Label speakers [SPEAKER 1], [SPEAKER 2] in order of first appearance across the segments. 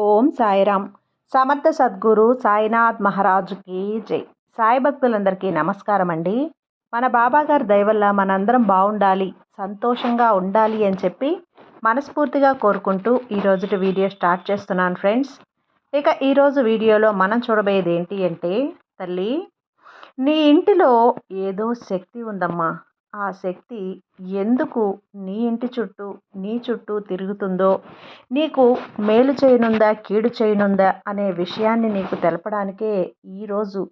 [SPEAKER 1] ఓం సాయిరామ్. సమర్థ సద్గురు సాయినాథ్ మహారాజుకి జై. సాయి భక్తులందరికీ నమస్కారం అండి. మన బాబాగారి దయ వల్ల మనందరం బాగుండాలి, సంతోషంగా ఉండాలి అని చెప్పి మనస్ఫూర్తిగా కోరుకుంటూ ఈరోజు వీడియో స్టార్ట్ చేస్తున్నాను ఫ్రెండ్స్. ఇక ఈరోజు వీడియోలో మనం చూడబోయేది ఏంటి అంటే, తల్లి, నీ ఇంటిలో ఏదో శక్తి ఉందమ్మా. ఆ శక్తి ఎందుకు నీ ఇంటి చుట్టూ నీ చుట్టూ తిరుగుతుందో, నీకు మేలు చేయనుందా కీడు చేయనుందా అనే విషయాన్ని నీకు తెలపడానికే ఈరోజు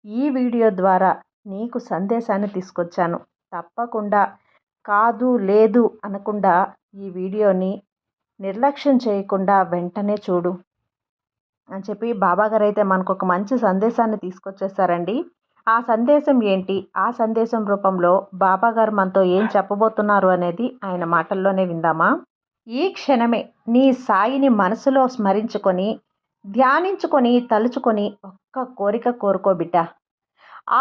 [SPEAKER 1] ఈ వీడియో ద్వారా నీకు సందేశాన్ని తీసుకొచ్చాను. తప్పకుండా కాదు లేదు అనకుండా ఈ వీడియోని నిర్లక్ష్యం చేయకుండా వెంటనే చూడు అని చెప్పి బాబాగారు అయితే మనకు ఒక మంచి సందేశాన్ని తీసుకొచ్చేసారండి. ఆ సందేశం ఏంటి, ఆ సందేశం రూపంలో బాబాగారు మనతో ఏం చెప్పబోతున్నారు అనేది ఆయన మాటల్లోనే విందామా. ఈ క్షణమే నీ సాయిని మనసులో స్మరించుకొని, ధ్యానించుకొని, తలుచుకొని ఒక్క కోరిక కోరుకో బిడ్డ.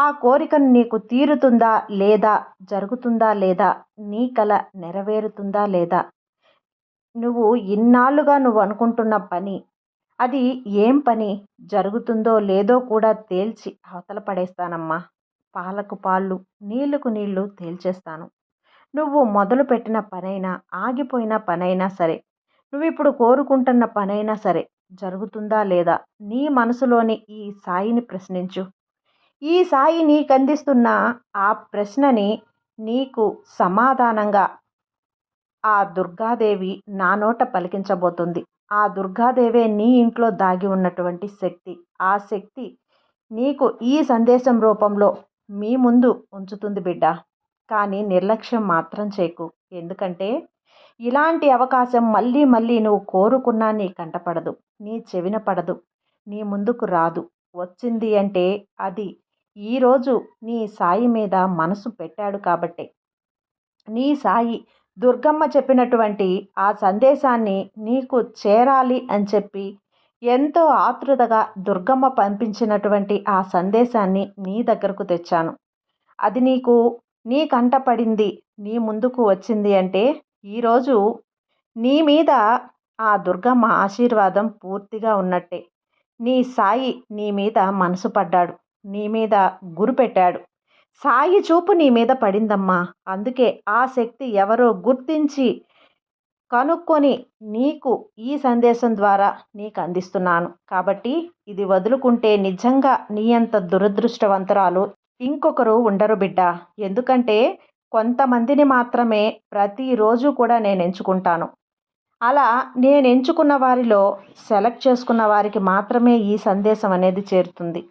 [SPEAKER 1] ఆ కోరికను నీకు తీరుతుందా లేదా, జరుగుతుందా లేదా, నీ కల నెరవేరుతుందా లేదా, నువ్వు ఇన్నాళ్ళుగా నువ్వు అనుకుంటున్న పని, అది ఏం పని జరుగుతుందో లేదో కూడా తేల్చి అవతల పడేస్తానమ్మా. పాలకు పాళ్ళు, నీళ్లకు నీళ్లు తేల్చేస్తాను. నువ్వు మొదలుపెట్టిన పనైనా, ఆగిపోయిన పనైనా సరే, నువ్వు ఇప్పుడు కోరుకుంటున్న పనైనా సరే, జరుగుతుందా లేదా, నీ మనసులోని ఈ సాయిని ప్రశ్నించు. ఈ సాయి నీకు అందిస్తున్న ఆ ప్రశ్నని నీకు సమాధానంగా ఆ దుర్గాదేవి నా నోట పలికించబోతుంది. ఆ దుర్గాదేవే నీ ఇంట్లో దాగి ఉన్నటువంటి శక్తి. ఆ శక్తి నీకు ఈ సందేశం రూపంలో మీ ముందు ఉంచుతుంది బిడ్డ. కానీ నిర్లక్ష్యం మాత్రం చేయకు. ఎందుకంటే ఇలాంటి అవకాశం మళ్ళీ మళ్ళీ నువ్వు కోరుకున్నా నీ కంటపడదు, నీ చెవిన పడదు, నీ ముందుకు రాదు. వచ్చింది అంటే అది ఈరోజు నీ సాయి మీద మనసు పెట్టాడు కాబట్టే. నీ సాయి దుర్గమ్మ చెప్పినటువంటి ఆ సందేశాన్ని నీకు చేరాలి అని చెప్పి ఎంతో ఆతృతగా దుర్గమ్మ పంపించినటువంటి ఆ సందేశాన్ని నీ దగ్గరకు తెచ్చాను. అది నీ కంటపడింది, నీ ముందుకు వచ్చింది అంటే ఈరోజు నీ మీద ఆ దుర్గమ్మ ఆశీర్వాదం పూర్తిగా ఉన్నట్టే. నీ సాయి నీ మీద మనసు పడ్డాడు, నీ మీద గురి పెట్టాడు. సాయి చూపు నీ మీద పడిందమ్మా. అందుకే ఆ శక్తి ఎవరో గుర్తించి కనుక్కొని నీకు ఈ సందేశం ద్వారా నీకు అందిస్తున్నాను. కాబట్టి ఇది వదులుకుంటే నిజంగా నీ అంత దురదృష్టవంతరాలు ఇంకొకరు ఉండరు బిడ్డ. ఎందుకంటే కొంతమందిని మాత్రమే ప్రతిరోజు కూడా నేను ఎంచుకుంటాను. అలా నేను ఎంచుకున్న వారిలో సెలెక్ట్ చేసుకున్న వారికి మాత్రమే ఈ సందేశం అనేది చేరుతుంది.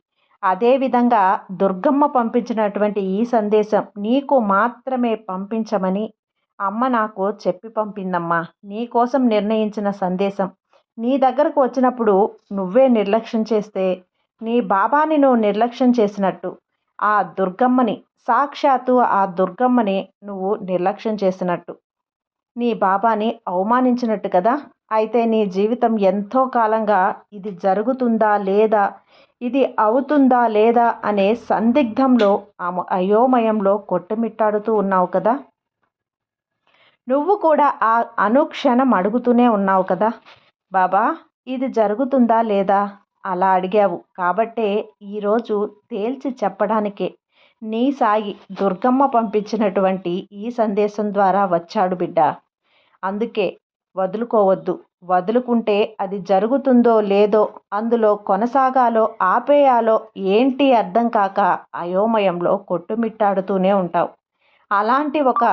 [SPEAKER 1] అదేవిధంగా దుర్గమ్మ పంపించినటువంటి ఈ సందేశం నీకు మాత్రమే పంపించమని అమ్మ నాకు చెప్పి పంపిందమ్మా. నీ కోసం నిర్ణయించిన సందేశం నీ దగ్గరకు వచ్చినప్పుడు నువ్వే నిర్లక్ష్యం చేస్తే, నీ బాబాని నువ్వు నిర్లక్ష్యం చేసినట్టు, ఆ దుర్గమ్మని, సాక్షాత్తు ఆ దుర్గమ్మని నువ్వు నిర్లక్ష్యం చేసినట్టు, నీ బాబాని అవమానించినట్టు కదా. అయితే నీ జీవితం ఎంతో కాలంగా ఇది జరుగుతుందా లేదా, ఇది అవుతుందా లేదా అనే సందిగ్ధంలో, అయోమయంలో కొట్టుమిట్టాడుతూ ఉన్నావు కదా. నువ్వు కూడా ఆ అనుక్షణం అడుగుతూనే ఉన్నావు కదా, బాబా ఇది జరుగుతుందా లేదా అలా అడిగావు. కాబట్టే ఈరోజు తేల్చి చెప్పడానికే నీ సాయి దుర్గమ్మ పంపించినటువంటి ఈ సందేశం ద్వారా వచ్చాడు బిడ్డ. అందుకే వదులుకోవద్దు. వదులుకుంటే అది జరుగుతుందో లేదో, అందులో కొనసాగాలో ఆపేయాలో ఏంటి అర్థం కాక అయోమయంలో కొట్టుమిట్టాడుతూనే ఉంటావు. అలాంటి ఒక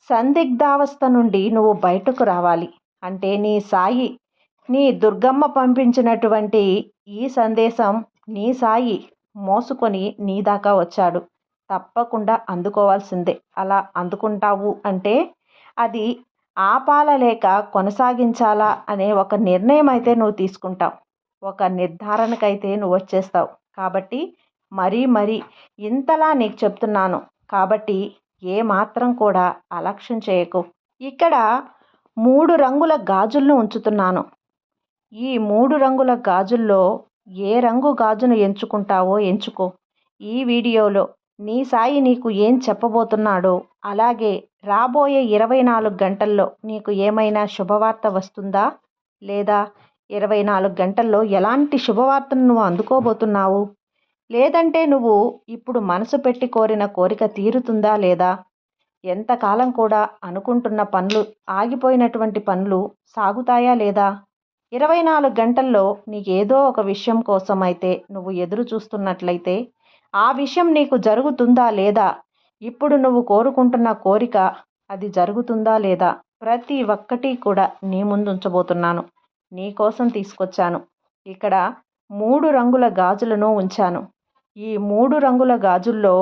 [SPEAKER 1] సందిగ్ధావస్థ నుండి నువ్వు బయటకు రావాలి అంటే నీ సాయి, నీ దుర్గమ్మ పంపించినటువంటి ఈ సందేశం నీ సాయి మోసుకొని నీ దాకా వచ్చాడు. తప్పకుండా అందుకోవాల్సిందే. అలా అందుకుంటావు అంటే అది ఆపాలా లేక కొనసాగించాలా అనే ఒక నిర్ణయం అయితే నువ్వు తీసుకుంటావు. ఒక నిర్ధారణకైతే నువ్వు వచ్చేస్తావు. కాబట్టి మరీ ఇంతలా నీకు చెప్తున్నాను. కాబట్టి ఏ మాత్రం కూడా అలక్ష్యం చేయకు. ఇక్కడ 3 రంగుల గాజులను ఉంచుతున్నాను. ఈ 3 రంగుల గాజుల్లో ఏ రంగు గాజును ఎంచుకుంటావో ఎంచుకో. ఈ వీడియోలో నీ సాయి నీకు ఏం చెప్పబోతున్నాడో, అలాగే రాబోయే 24 గంటల్లో నీకు ఏమైనా శుభవార్త వస్తుందా లేదా, 24 గంటల్లో ఎలాంటి శుభవార్తను నువ్వు అందుకోబోతున్నావు? లేదంటే నువ్వు ఇప్పుడు మనసు పెట్టి కోరిన కోరిక తీరుతుందా లేదా? ఎంతకాలం కూడా అనుకుంటున్న పనులు, ఆగిపోయినటువంటి పనులు సాగుతాయా లేదా? 24 గంటల్లో నీకేదో ఒక విషయం కోసం అయితే నువ్వు ఎదురు చూస్తున్నట్లయితే ఆ విషయం నీకు జరుగుతుందా లేదా? ఇప్పుడు నువ్వు కోరుకుంటున్న కోరిక అది జరుగుతుందా లేదా? ప్రతి ఒక్కటి కూడా నీ ముందు ఉంచబోతున్నాను. నీ కోసం తీసుకొచ్చాను. ఇక్కడ 3 రంగుల గాజులను ఉంచాను. ఈ 3 రంగుల గాజుల్లో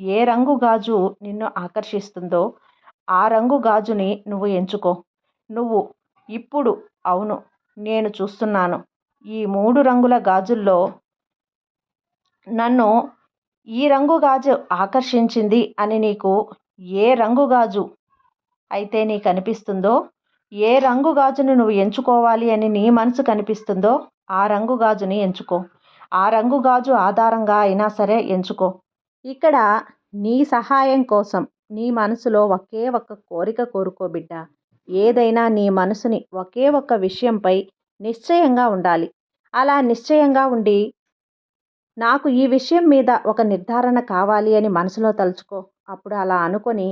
[SPEAKER 1] ఏ రంగు గాజు నిన్ను ఆకర్షిస్తుందో ఆ రంగు గాజుని నువ్వు ఎంచుకో. నువ్వు ఇప్పుడు అవును, నేను చూస్తున్నాను. ఈ 3 రంగుల గాజుల్లో నన్ను ఈ రంగు గాజు ఆకర్షించింది అని నీకు ఏ రంగు గాజు అయితే నీకు అనిపిస్తుందో, ఏ రంగు గాజును నువ్వు ఎంచుకోవాలి అని నీ మనసు కనిపిస్తుందో ఆ రంగు గాజుని ఎంచుకో. ఆ రంగు గాజు ఆధారంగా అయినా సరే ఎంచుకో. ఇక్కడ నీ సహాయం కోసం నీ మనసులో ఒకే ఒక్క కోరిక కోరుకో బిడ్డ. ఏదైనా నీ మనసుని ఒకే ఒక్క విషయంపై నిశ్చయంగా ఉండాలి. అలా నిశ్చయంగా ఉండి నాకు ఈ విషయం మీద ఒక నిర్ధారణ కావాలి అని మనసులో తలుచుకో. అప్పుడు అలా అనుకొని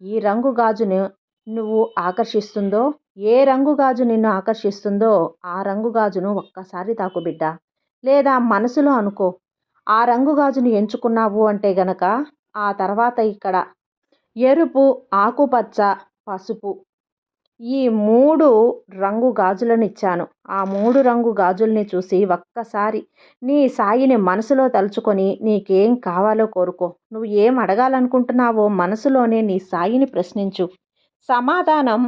[SPEAKER 1] ఈ రంగు గాజును నువ్వు ఆకర్షిస్తుందో, ఏ రంగు గాజు నిన్ను ఆకర్షిస్తుందో ఆ రంగు గాజును ఒక్కసారి తాకు బిడ్డ. లేదా మనసులో అనుకో. ఆ రంగు గాజును ఎంచుకున్నావు అంటే గనక ఆ తర్వాత ఇక్కడ ఎరుపు, ఆకుపచ్చ, పసుపు ఈ 3 రంగు గాజులను ఇచ్చాను. ఆ 3 రంగు గాజుల్ని చూసి ఒక్కసారి నీ సాయిని మనసులో తలుచుకొని నీకేం కావాలో కోరుకో. నువ్వు ఏం అడగాలనుకుంటున్నావో మనసులోనే నీ సాయిని ప్రశ్నించు. సమాధానం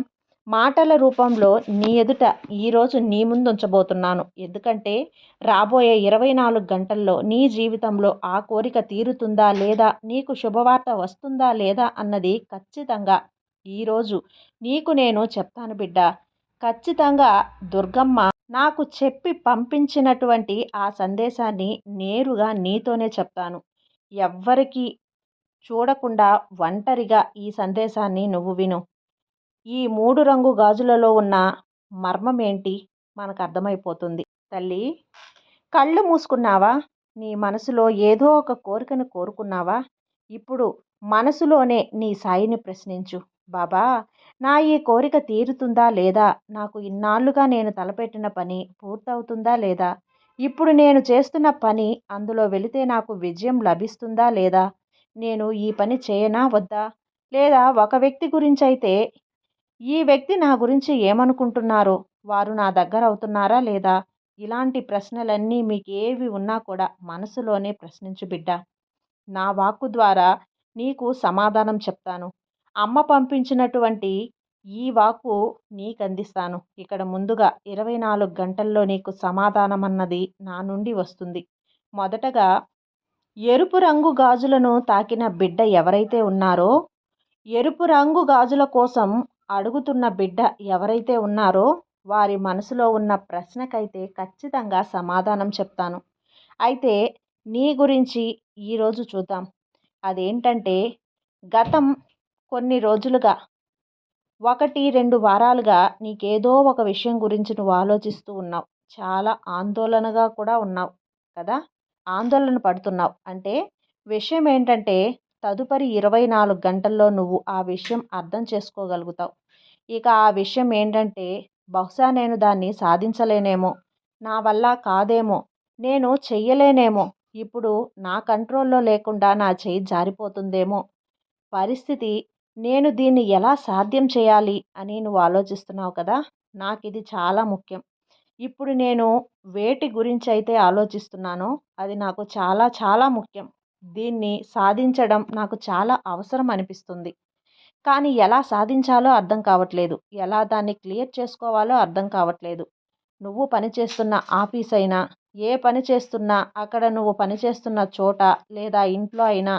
[SPEAKER 1] మాటల రూపంలో నీ ఎదుట ఈరోజు నీ ముందు ఉంచబోతున్నాను. ఎందుకంటే రాబోయే 24 గంటల్లో నీ జీవితంలో ఆ కోరిక తీరుతుందా లేదా, నీకు శుభవార్త వస్తుందా లేదా అన్నది ఖచ్చితంగా ఈరోజు నీకు నేను చెప్తాను బిడ్డ. ఖచ్చితంగా దుర్గమ్మ నాకు చెప్పి పంపించినటువంటి ఆ సందేశాన్ని నేరుగా నీతోనే చెప్తాను. ఎవ్వరికీ చూడకుండా ఒంటరిగా ఈ సందేశాన్ని నువ్వు విను. ఈ 3 రంగు గాజులలో ఉన్న మర్మం ఏంటి మనకు అర్థమైపోతుంది. తల్లి, కళ్ళు మూసుకున్నావా? నీ మనసులో ఏదో ఒక కోరికను కోరుకున్నావా? ఇప్పుడు మనసులోనే నీ సాయిని ప్రశ్నించు. బాబా, నా ఈ కోరిక తీరుతుందా లేదా? నాకు ఇన్నాళ్లుగా నేను తలపెట్టిన పని పూర్తవుతుందా లేదా? ఇప్పుడు నేను చేస్తున్న పని అందులో వెళితే నాకు విజయం లభిస్తుందా లేదా? నేను ఈ పని చేయనా వద్దా? లేదా ఒక వ్యక్తి గురించి అయితే ఈ వ్యక్తి నా గురించి ఏమనుకుంటున్నారో, వారు నా దగ్గర అవుతున్నారా లేదా? ఇలాంటి ప్రశ్నలన్నీ మీకేవి ఉన్నా కూడా మనసులోనే ప్రశ్నించు బిడ్డ. నా వాక్కు ద్వారా నీకు సమాధానం చెప్తాను. అమ్మ పంపించినటువంటి ఈ వాక్కు నీకు అందిస్తాను. ఇక్కడ ముందుగా 24 గంటల్లో నీకు సమాధానం అన్నది నా నుండి వస్తుంది. మొదటగా ఎరుపు రంగు గాజులను తాకిన బిడ్డ ఎవరైతే ఉన్నారో, ఎరుపు రంగు గాజుల కోసం అడుగుతున్న బిడ్డ ఎవరైతే ఉన్నారో వారి మనసులో ఉన్న ప్రశ్నకైతే ఖచ్చితంగా సమాధానం చెప్తాను. అయితే నీ గురించి ఈరోజు చూద్దాం. అదేంటంటే గతం కొన్ని రోజులుగా 1-2 వారాలుగా నీకేదో ఒక విషయం గురించి నువ్వు ఆలోచిస్తూ ఉన్నావు. చాలా ఆందోళనగా కూడా ఉన్నావు కదా! ఆందోళన పడుతున్నావు. అంటే విషయం ఏంటంటే తదుపరి 24 గంటల్లో నువ్వు ఆ విషయం అర్థం చేసుకోగలుగుతావు. ఇక ఆ విషయం ఏంటంటే బహుశా నేను దాన్ని సాధించలేనేమో, నా వల్ల కాదేమో, నేను చెయ్యలేనేమో, ఇప్పుడు నా కంట్రోల్లో లేకుండా నా చెయ్యి జారిపోతుందేమో పరిస్థితి, నేను దీన్ని ఎలా సాధ్యం చేయాలి అని నువ్వు ఆలోచిస్తున్నావు కదా! నాకు ఇది చాలా ముఖ్యం. ఇప్పుడు నేను వేటి గురించి అయితే ఆలోచిస్తున్నానో అది నాకు చాలా చాలా ముఖ్యం. దీన్ని సాధించడం నాకు చాలా అవసరం అనిపిస్తుంది. కానీ ఎలా సాధించాలో అర్థం కావట్లేదు. ఎలా దాన్ని క్లియర్ చేసుకోవాలో అర్థం కావట్లేదు. నువ్వు పనిచేస్తున్న ఆఫీస్ అయినా, ఏ పని చేస్తున్నా అక్కడ నువ్వు పనిచేస్తున్న చోట లేదా ఇంట్లో అయినా,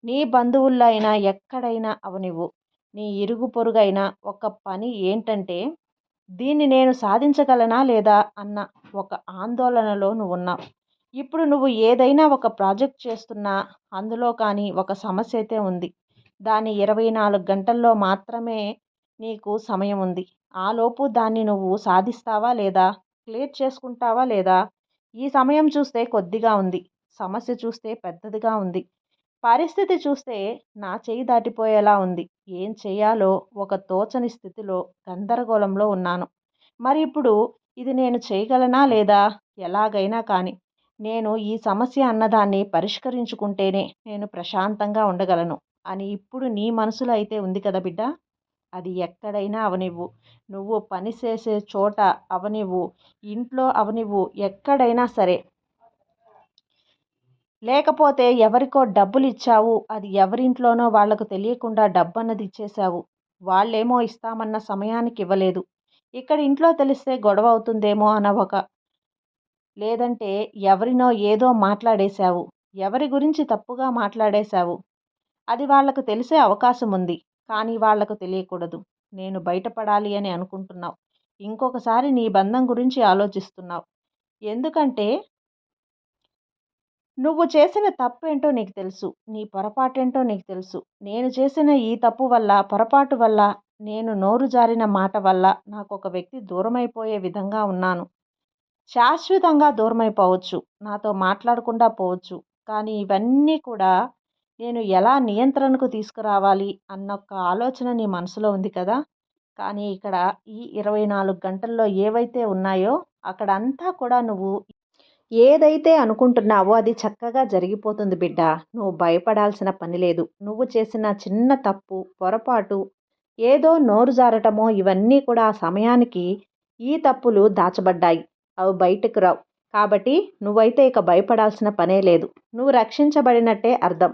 [SPEAKER 1] నీ బంధువుల్లో అయినా ఎక్కడైనా అవనివ్వు, నీ ఇరుగు పొరుగైనా ఒక పని ఏంటంటే దీన్ని నేను సాధించగలనా లేదా అన్న ఒక ఆందోళనలో నువ్వున్నావు. ఇప్పుడు నువ్వు ఏదైనా ఒక ప్రాజెక్ట్ చేస్తున్నా అందులో కానీ ఒక సమస్య అయితే ఉంది. దాని 24 గంటల్లో మాత్రమే నీకు సమయం ఉంది. ఆలోపు దాన్ని నువ్వు సాధిస్తావా లేదా? క్లియర్ చేసుకుంటావా లేదా? ఈ సమయం చూస్తే కొద్దిగా ఉంది. సమస్య చూస్తే పెద్దదిగా ఉంది. పరిస్థితి చూస్తే నా చెయ్యి దాటిపోయేలా ఉంది. ఏం చేయాలో ఒక తోచని స్థితిలో, గందరగోళంలో ఉన్నాను. మరి ఇప్పుడు ఇది నేను చేయగలనా లేదా? ఎలాగైనా కానీ నేను ఈ సమస్య అన్నదాన్ని పరిష్కరించుకుంటేనే నేను ప్రశాంతంగా ఉండగలను అని ఇప్పుడు నీ మనసులో అయితే ఉంది కదా బిడ్డ. అది ఎక్కడైనా అవనివ్వు, నువ్వు పని చేసే చోట అవనివ్వు, ఇంట్లో అవనివ్వు, ఎక్కడైనా సరే. లేకపోతే ఎవరికో డబ్బులు ఇచ్చావు, అది ఎవరింట్లోనో వాళ్ళకు తెలియకుండా డబ్బన్నది ఇచ్చేశావు. వాళ్ళేమో ఇస్తామన్న సమయానికి ఇవ్వలేదు. ఇక్కడ ఇంట్లో తెలిస్తే గొడవ అవుతుందేమో అన్న ఒక, లేదంటే ఎవరినో ఏదో మాట్లాడేశావు. ఎవరి గురించి తప్పుగా మాట్లాడేశావు. అది వాళ్ళకు తెలిసే అవకాశం ఉంది. కానీ వాళ్ళకు తెలియకూడదు. నేను బయటపడాలి అని అనుకుంటున్నావు. ఇంకొకసారి నీ బంధం గురించి ఆలోచిస్తున్నావు. ఎందుకంటే నువ్వు చేసిన తప్పేంటో నీకు తెలుసు. నీ పొరపాటేంటో నీకు తెలుసు. నేను చేసిన ఈ తప్పు వల్ల, పొరపాటు వల్ల, నేను నోరు జారిన మాట వల్ల నాకొక వ్యక్తి దూరమైపోయే విధంగా ఉన్నాను. శాశ్వతంగా దూరమైపోవచ్చు. నాతో మాట్లాడకుండా పోవచ్చు. కానీ ఇవన్నీ కూడా నేను ఎలా నియంత్రణకు తీసుకురావాలి అన్న ఒక ఆలోచన నీ మనసులో ఉంది కదా! కానీ ఇక్కడ ఈ 24 గంటల్లో ఏవైతే ఉన్నాయో అక్కడంతా కూడా నువ్వు ఏదైతే అనుకుంటున్నావో అది చక్కగా జరిగిపోతుంది బిడ్డ. నువ్వు భయపడాల్సిన పని లేదు. నువ్వు చేసిన చిన్న తప్పు, పొరపాటు, ఏదో నోరు జారటమో ఇవన్నీ కూడా ఆ సమయానికి ఈ తప్పులు దాచబడ్డాయి. అవి బయటకు రావు. కాబట్టి నువ్వైతే ఇక భయపడాల్సిన పనే లేదు. నువ్వు రక్షించబడినట్టే అర్థం.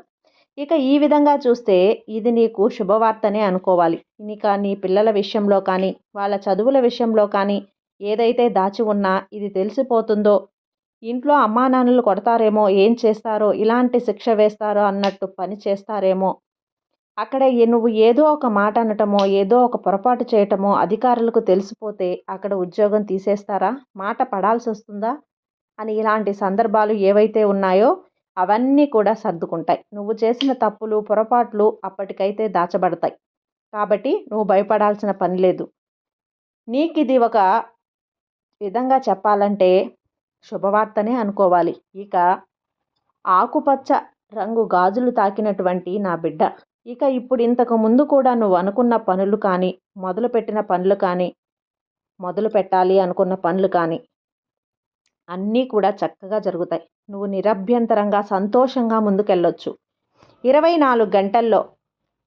[SPEAKER 1] ఇక ఈ విధంగా చూస్తే ఇది నీకు శుభవార్తనే అనుకోవాలి. ఇక నీ పిల్లల విషయంలో కానీ, వాళ్ళ చదువుల విషయంలో కానీ ఏదైతే దాచి ఉన్నా ఇది తెలిసిపోతుందో, ఇంట్లో అమ్మానాన్నలు కొడతారేమో, ఏం చేస్తారో, ఇలాంటి శిక్ష వేస్తారో అన్నట్టు పని చేస్తారేమో, అక్కడ నువ్వు ఏదో ఒక మాట అనటమో, ఏదో ఒక పొరపాటు చేయటమో అధికారులకు తెలిసిపోతే అక్కడ ఉద్యోగం తీసేస్తారా? మాట పడాల్సి వస్తుందా? అని ఇలాంటి సందర్భాలు ఏవైతే ఉన్నాయో అవన్నీ కూడా సర్దుకుంటాయి. నువ్వు చేసిన తప్పులు, పొరపాట్లు అప్పటికైతే దాచబడతాయి. కాబట్టి నువ్వు భయపడాల్సిన పని లేదు. నీకిది ఒక విధంగా చెప్పాలంటే శుభవార్తనే అనుకోవాలి. ఇక ఆకుపచ్చ రంగు గాజులు తాకినటువంటి నా బిడ్డ, ఇక ఇప్పుడు ఇంతకు ముందు కూడా నువ్వు అనుకున్న పనులు కానీ, మొదలుపెట్టిన పనులు కానీ, మొదలు పెట్టాలి అనుకున్న పనులు కానీ అన్నీ కూడా చక్కగా జరుగుతాయి. నువ్వు నిరభ్యంతరంగా సంతోషంగా ముందుకెళ్ళొచ్చు. 24 గంటల్లో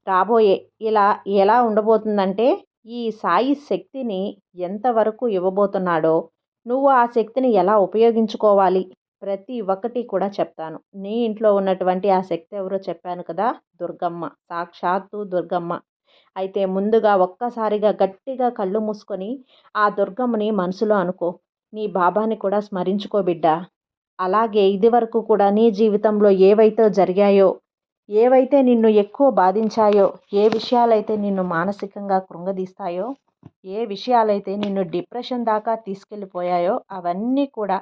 [SPEAKER 1] రాబోయే ఇలా ఎలా ఉండబోతుందంటే, ఈ సాయి శక్తిని ఎంతవరకు ఇవ్వబోతున్నాడో, నువ్వు ఆ శక్తిని ఎలా ఉపయోగించుకోవాలి ప్రతి ఒక్కటి కూడా చెప్తాను. నీ ఇంట్లో ఉన్నటువంటి ఆ శక్తి ఎవరో చెప్పాను కదా, దుర్గమ్మ, సాక్షాత్తు దుర్గమ్మ. అయితే ముందుగా ఒక్కసారిగా గట్టిగా కళ్ళు మూసుకొని ఆ దుర్గమ్మని మనసులో అనుకో. నీ బాబాని కూడా స్మరించుకో బిడ్డ. అలాగే ఇదివరకు కూడా నీ జీవితంలో ఏవైతే జరిగాయో, ఏవైతే నిన్ను ఎక్కువ బాధించాయో, ఏ విషయాలైతే నిన్ను మానసికంగా కృంగదీస్తాయో, ఏ విషయాలైతే నిన్ను డిప్రెషన్ దాకా తీసుకెళ్ళిపోయాయో అవన్నీ కూడా,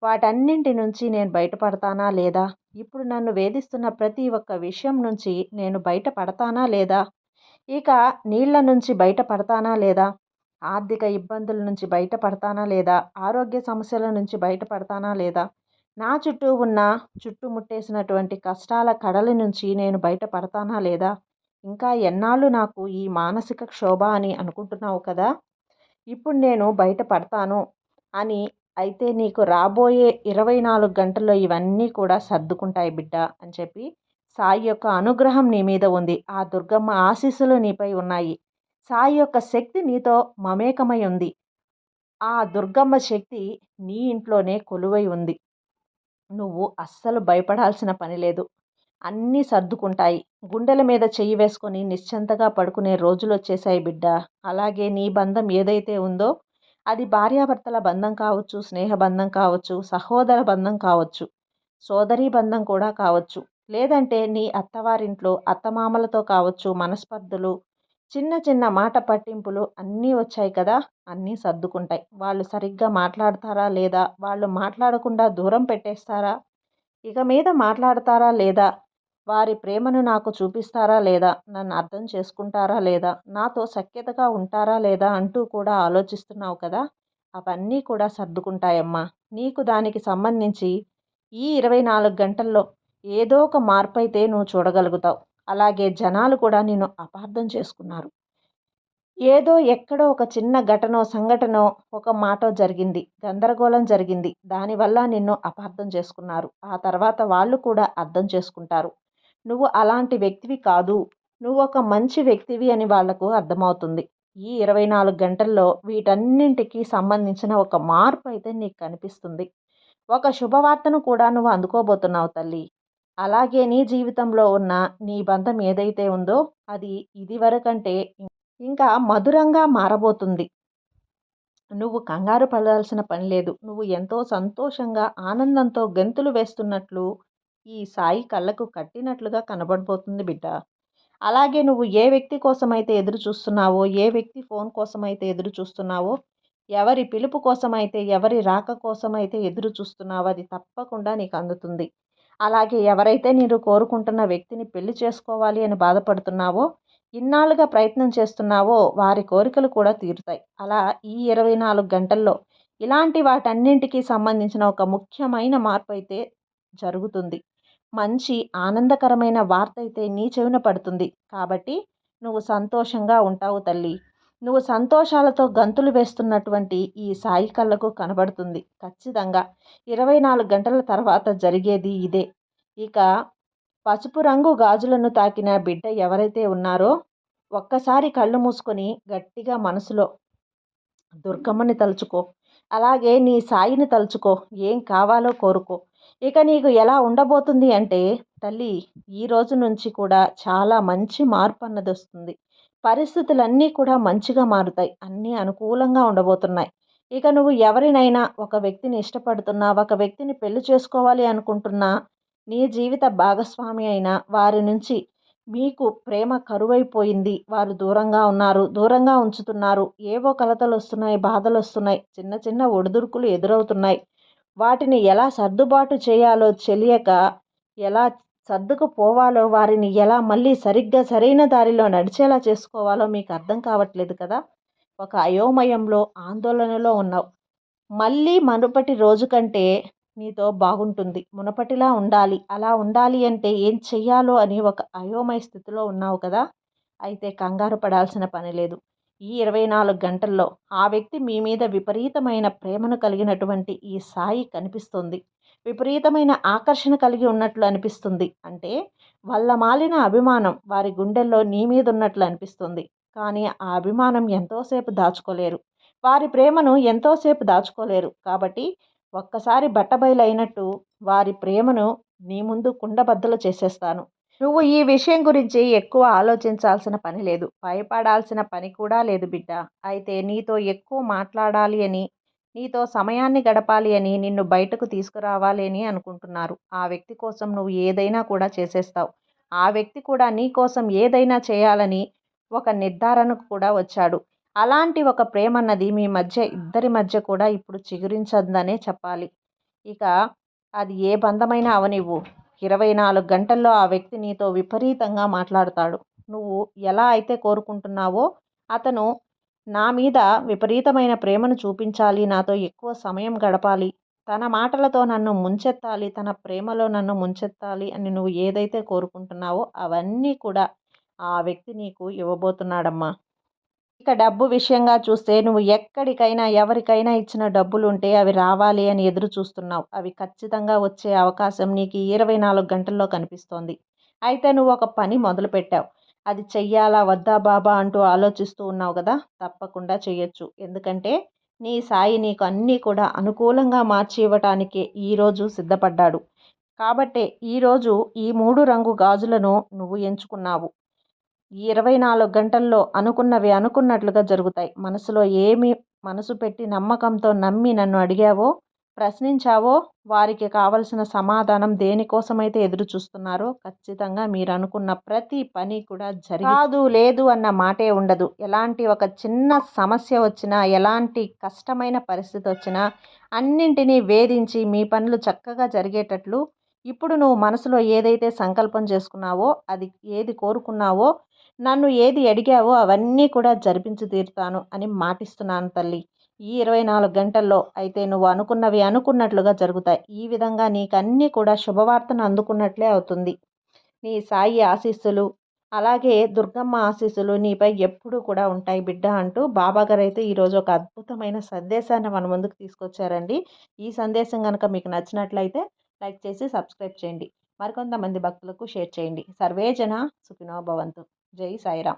[SPEAKER 1] వాటన్నింటి నుంచి నేను బయటపడతానా లేదా? ఇప్పుడు నన్ను వేధిస్తున్న ప్రతి ఒక్క విషయం నుంచి నేను బయటపడతానా లేదా? ఇక నీళ్ల నుంచి బయటపడతానా లేదా? ఆర్థిక ఇబ్బందుల నుంచి బయటపడతానా లేదా? ఆరోగ్య సమస్యల నుంచి బయటపడతానా లేదా? నా చుట్టూ ఉన్న చుట్టుముట్టేసినటువంటి కష్టాల కడలి నుంచి నేను బయటపడతానా లేదా? ఇంకా ఎన్నాళ్ళు నాకు ఈ మానసిక క్షోభ అని అనుకుంటున్నావు కదా? ఇప్పుడు నేను బయటపడతాను అని అయితే నీకు రాబోయే 24 గంటల్లో ఇవన్నీ కూడా సర్దుకుంటాయి బిడ్డ అని చెప్పి సాయి యొక్క అనుగ్రహం నీ మీద ఉంది. ఆ దుర్గమ్మ ఆశీస్సులు నీపై ఉన్నాయి. సాయి యొక్క శక్తి నీతో మమేకమై ఉంది. ఆ దుర్గమ్మ శక్తి నీ ఇంట్లోనే కొలువై ఉంది. నువ్వు అస్సలు భయపడాల్సిన పని లేదు. అన్నీ సర్దుకుంటాయి. గుండెల మీద చెయ్యి వేసుకొని నిశ్చింతగా పడుకునే రోజులు వచ్చేసాయి బిడ్డ. అలాగే నీ బంధం ఏదైతే ఉందో అది భార్యాభర్తల బంధం కావచ్చు, స్నేహ బంధం కావచ్చు, సహోదర బంధం కావచ్చు, సోదరీ బంధం కూడా కావచ్చు. లేదంటే నీ అత్తవారింట్లో అత్తమామలతో కావచ్చు, మనస్పర్ధలు, చిన్న చిన్న మాట పట్టింపులు అన్నీ వచ్చాయి కదా! అన్నీ సర్దుకుంటాయి. వాళ్ళు సరిగ్గా మాట్లాడతారా లేదా? వాళ్ళు మాట్లాడకుండా దూరం పెట్టేస్తారా? ఇక మీద మాట్లాడతారా లేదా? వారి ప్రేమను నాకు చూపిస్తారా లేదా? నన్ను అర్థం చేసుకుంటారా లేదా? నాతో సఖ్యతగా ఉంటారా లేదా? అంటూ కూడా ఆలోచిస్తున్నావు కదా! అవన్నీ కూడా సర్దుకుంటాయమ్మా. నీకు దానికి సంబంధించి ఈ 24 గంటల్లో ఏదో ఒక మార్పయితే నువ్వు చూడగలుగుతావు. అలాగే జనాలు కూడా నిన్ను అపార్థం చేసుకున్నారు. ఏదో ఎక్కడో ఒక చిన్న ఘటనో, సంఘటనో, ఒక మాటో జరిగింది. గందరగోళం జరిగింది. దానివల్ల నిన్ను అపార్థం చేసుకున్నారు. ఆ తర్వాత వాళ్ళు కూడా అర్థం చేసుకుంటారు. నువ్వు అలాంటి వ్యక్తివి కాదు. నువ్వొక మంచి వ్యక్తివి అని వాళ్లకు అర్థమవుతుంది. ఈ 24 గంటల్లో వీటన్నింటికి సంబంధించిన ఒక మార్పు అయితే నీకు కనిపిస్తుంది. ఒక శుభవార్తను కూడా నువ్వు అందుకోబోతున్నావు తల్లి. అలాగే నీ జీవితంలో ఉన్న నీ బంధం ఏదైతే ఉందో అది ఇదివరకంటే ఇంకా మధురంగా మారబోతుంది. నువ్వు కంగారు పడాల్సిన పని లేదు. నువ్వు ఎంతో సంతోషంగా, ఆనందంతో గెంతులు వేస్తున్నట్లు ఈ సాయి కళ్ళకు కట్టినట్లుగా కనబడబోతుంది బిడ్డ. అలాగే నువ్వు ఏ వ్యక్తి కోసమైతే ఎదురు చూస్తున్నావో, ఏ వ్యక్తి ఫోన్ కోసమైతే ఎదురు చూస్తున్నావో, ఎవరి పిలుపు కోసమైతే, ఎవరి రాక కోసమైతే ఎదురు చూస్తున్నావో అది తప్పకుండా నీకు అందుతుంది. అలాగే ఎవరైతే మీరు కోరుకుంటున్న వ్యక్తిని పెళ్లి చేసుకోవాలి అని బాధపడుతున్నావో, ఇన్నాళ్ళుగా ప్రయత్నం చేస్తున్నావో వారి కోరికలు కూడా తీరుతాయి. అలా ఈ 24 గంటల్లో ఇలాంటి వాటన్నింటికి సంబంధించిన ఒక ముఖ్యమైన మార్పు అయితే జరుగుతుంది. మంచి ఆనందకరమైన వార్త అయితే నీ చెవిన పడుతుంది. కాబట్టి నువ్వు సంతోషంగా ఉంటావు తల్లి. నువ్వు సంతోషాలతో గంతులు వేస్తున్నటువంటి ఈ సాయి కళ్ళకు కనబడుతుంది. ఖచ్చితంగా 24 గంటల తర్వాత జరిగేది ఇదే. ఇక పసుపు రంగు గాజులను తాకిన బిడ్డ ఎవరైతే ఉన్నారో ఒక్కసారి కళ్ళు మూసుకొని గట్టిగా మనసులో దుర్గమ్మని తలుచుకో. అలాగే నీ సాయిని తలుచుకో. ఏం కావాలో కోరుకో. ఇక నీకు ఎలా ఉండబోతుంది అంటే తల్లి, ఈ రోజు నుంచి కూడా చాలా మంచి మార్పు అన్నది వస్తుంది. పరిస్థితులన్నీ కూడా మంచిగా మారుతాయి. అన్నీ అనుకూలంగా ఉండబోతున్నాయి. ఇక నువ్వు ఎవరినైనా ఒక వ్యక్తిని ఇష్టపడుతున్నా, ఒక వ్యక్తిని పెళ్లి చేసుకోవాలి అనుకుంటున్నా, నీ జీవిత భాగస్వామి అయిన వారి నుంచి మీకు ప్రేమ కరువైపోయింది. వారు దూరంగా ఉన్నారు, దూరంగా ఉంచుతున్నారు. ఏవో కలతలు వస్తున్నాయి, బాధలు వస్తున్నాయి, చిన్న చిన్న ఒడిదుడుకులు ఎదురవుతున్నాయి. వాటిని ఎలా సర్దుబాటు చేయాలో తెలియక, ఎలా సర్దుకుపోవాలో, వారిని ఎలా మళ్ళీ సరిగ్గా సరైన దారిలో నడిచేలా చేసుకోవాలో మీకు అర్థం కావట్లేదు కదా. ఒక అయోమయంలో, ఆందోళనలో ఉన్నావు. మళ్ళీ మునుపటి రోజు కంటే నీతో బాగుంటుంది. మునపటిలా ఉండాలి. అలా ఉండాలి అంటే ఏం చెయ్యాలో అని ఒక అయోమయ స్థితిలో ఉన్నావు కదా. అయితే కంగారు పడాల్సిన పని లేదు. ఈ 24 గంటల్లో ఆ వ్యక్తి మీ మీద విపరీతమైన ప్రేమను కలిగినటువంటి ఈ సాయి కనిపిస్తుంది. విపరీతమైన ఆకర్షణ కలిగి ఉన్నట్లు అనిపిస్తుంది. అంటే వాళ్ళ మాలిన అభిమానం వారి గుండెల్లో నీ మీద ఉన్నట్లు అనిపిస్తుంది. కానీ ఆ అభిమానం ఎంతోసేపు దాచుకోలేరు. వారి ప్రేమను ఎంతోసేపు దాచుకోలేరు. కాబట్టి ఒక్కసారి బట్టబయలైనట్టు వారి ప్రేమను నీ ముందు కుండబద్దలు చేసేస్తాను. నువ్వు ఈ విషయం గురించి ఎక్కువ ఆలోచించాల్సిన పని లేదు. భయపడాల్సిన పని కూడా లేదు బిడ్డ. అయితే నీతో ఎక్కువ మాట్లాడాలి అని, నీతో సమయాన్ని గడపాలి అని, నిన్ను బయటకు తీసుకురావాలి అని అనుకుంటున్నారు. ఆ వ్యక్తి కోసం నువ్వు ఏదైనా కూడా చేసేస్తావు. ఆ వ్యక్తి కూడా నీ కోసం ఏదైనా చేయాలని ఒక నిర్ధారణకు కూడా వచ్చాడు. అలాంటి ఒక ప్రేమ అన్నది మీ మధ్య, ఇద్దరి మధ్య కూడా ఇప్పుడు చిగురించదనే చెప్పాలి. ఇక అది ఏ బంధమైనా అవనివ్వు. 24 గంటల్లో ఆ వ్యక్తి నీతో విపరీతంగా మాట్లాడతాడు. నువ్వు ఎలా అయితే కోరుకుంటున్నావో అతను నా మీద విపరీతమైన ప్రేమను చూపించాలి, నాతో ఎక్కువ సమయం గడపాలి, తన మాటలతో నన్ను ముంచెత్తాలి, తన ప్రేమలో నన్ను ముంచెత్తాలి అని నువ్వు ఏదైతే కోరుకుంటున్నావో అవన్నీ కూడా ఆ వ్యక్తి నీకు ఇవ్వబోతున్నాడమ్మా. ఇక డబ్బు విషయంగా చూస్తే నువ్వు ఎక్కడికైనా ఎవరికైనా ఇచ్చిన డబ్బులుంటే అవి రావాలి అని ఎదురు చూస్తున్నావు. అవి ఖచ్చితంగా వచ్చే అవకాశం నీకు ఈ 24 గంటల్లో కనిపిస్తోంది. అయితే నువ్వు ఒక పని మొదలుపెట్టావు. అది చెయ్యాలా వద్దా బాబా అంటూ ఆలోచిస్తూ ఉన్నావు కదా. తప్పకుండా చెయ్యొచ్చు. ఎందుకంటే నీ సాయి నీకు అన్నీ కూడా అనుకూలంగా మార్చి ఇవ్వటానికే ఈరోజు సిద్ధపడ్డాడు. కాబట్టే ఈరోజు ఈ 3 రంగు గాజులను నువ్వు ఎంచుకున్నావు. ఈ 24 గంటల్లో అనుకున్నవి అనుకున్నట్లుగా జరుగుతాయి. మనసు పెట్టి నమ్మకంతో నమ్మి నన్ను అడిగావో, ప్రశ్నించావో, వారికి కావలసిన సమాధానం దేనికోసమైతే ఎదురు చూస్తున్నారో ఖచ్చితంగా మీరు అనుకున్న ప్రతి పని కూడా కాదు లేదు అన్న మాటే ఉండదు. ఎలాంటి ఒక చిన్న సమస్య వచ్చినా, ఎలాంటి కష్టమైన పరిస్థితి వచ్చినా అన్నింటినీ వేధించి మీ పనులు చక్కగా జరిగేటట్లు ఇప్పుడు నువ్వు మనసులో ఏదైతే సంకల్పం చేసుకున్నావో, అది ఏది కోరుకున్నావో, నన్ను ఏది అడిగావో అవన్నీ కూడా జరిపించి తీరుతాను అని మాటిస్తున్నాను తల్లి. ఈ 24 గంటల్లో అయితే నువ్వు అనుకున్నవి అనుకున్నట్లుగా జరుగుతాయి. ఈ విధంగా నీకన్నీ కూడా శుభవార్తను అందుకున్నట్లే అవుతుంది. నీ సాయి ఆశీస్సులు, అలాగే దుర్గమ్మ ఆశీస్సులు నీపై ఎప్పుడూ కూడా ఉంటాయి బిడ్డ అంటూ బాబాగారు అయితే ఈరోజు ఒక అద్భుతమైన సందేశాన్ని మన ముందుకు తీసుకొచ్చారండి. ఈ సందేశం కనుక మీకు నచ్చినట్లయితే లైక్ చేసి సబ్స్క్రైబ్ చేయండి. మరికొంతమంది భక్తులకు షేర్ చేయండి. సర్వే జన సుఖినో భవంతు. జై సాయిరాం.